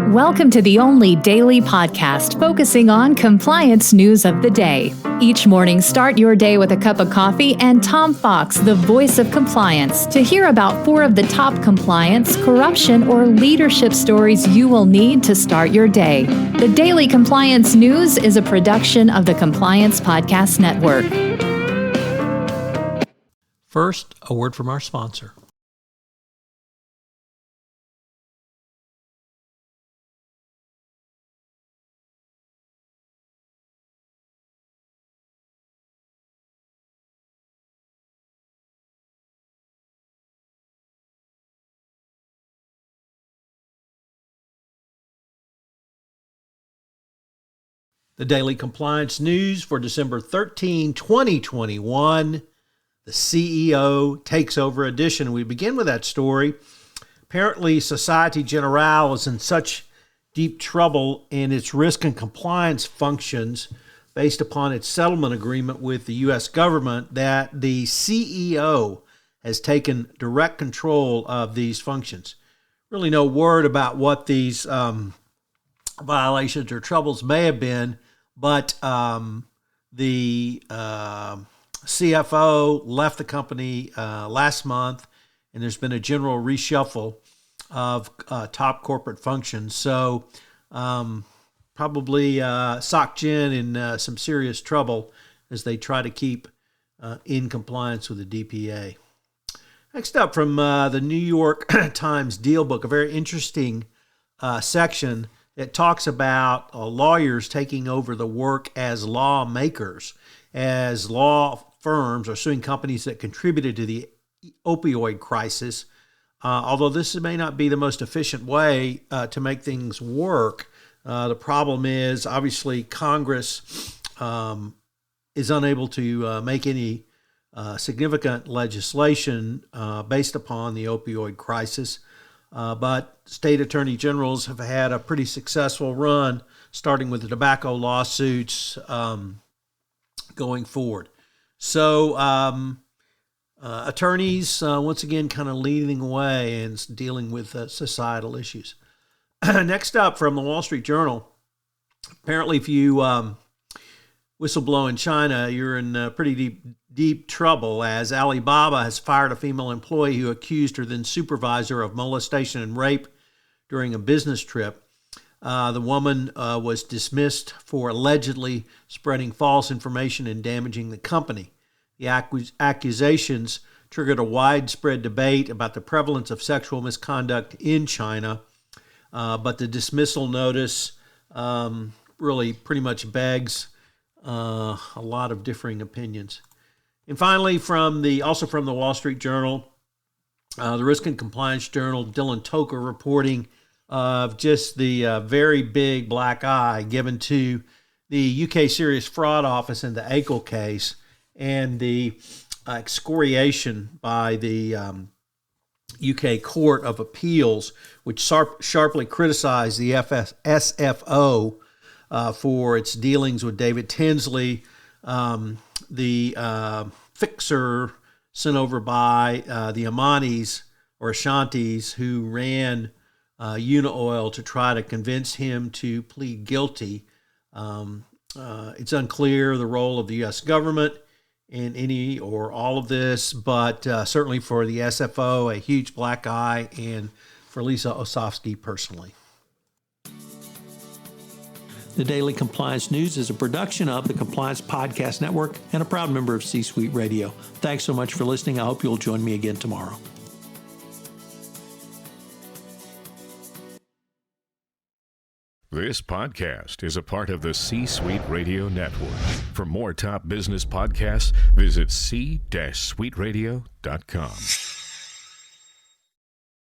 Welcome to the only daily podcast focusing on compliance news of the day. Each morning, start your day with a cup of coffee and Tom Fox, the voice of compliance, to hear about 4 of the top compliance, corruption, or leadership stories you will need to start your day. The Daily Compliance News is a production of the Compliance Podcast Network. First, a word from our sponsor. The Daily Compliance News for December 13, 2021, the CEO takes over edition. We begin with that story. Apparently, Societe Generale is in such deep trouble in its risk and compliance functions based upon its settlement agreement with the U.S. government that the CEO has taken direct control of these functions. Really no word about what these violations or troubles may have been, but the CFO left the company last month, and there's been a general reshuffle of top corporate functions. So probably SocGen in some serious trouble as they try to keep in compliance with the DPA. Next up from the New York Times Deal Book, a very interesting section that talks about lawyers taking over the work as lawmakers, as law firms are suing companies that contributed to the opioid crisis. Although this may not be the most efficient way to make things work, the problem is obviously Congress is unable to make any significant legislation based upon the opioid crisis. But state attorney generals have had a pretty successful run, starting with the tobacco lawsuits going forward. So attorneys, once again, kind of leading the way and dealing with societal issues. Next up from the Wall Street Journal, apparently if you whistleblow in China, you're in pretty deep trouble, as Alibaba has fired a female employee who accused her then supervisor of molestation and rape during a business trip. The woman was dismissed for allegedly spreading false information and damaging the company. The accusations triggered a widespread debate about the prevalence of sexual misconduct in China, but the dismissal notice really pretty much begs a lot of differing opinions. And finally, also from the Wall Street Journal, the Risk and Compliance Journal, Dylan Toker reporting of just the very big black eye given to the UK Serious Fraud Office in the Akle case and the excoriation by the UK Court of Appeals, which sharply criticized the SFO for its dealings with David Tinsley, the fixer sent over by the Amanis or Ashantis who ran Unioil to try to convince him to plead guilty. It's unclear the role of the U.S. government in any or all of this, but certainly for the SFO, a huge black eye, and for Lisa Osofsky personally. The Daily Compliance News is a production of the Compliance Podcast Network and a proud member of C-Suite Radio. Thanks so much for listening. I hope you'll join me again tomorrow. This podcast is a part of the C-Suite Radio Network. For more top business podcasts, visit c-suiteradio.com.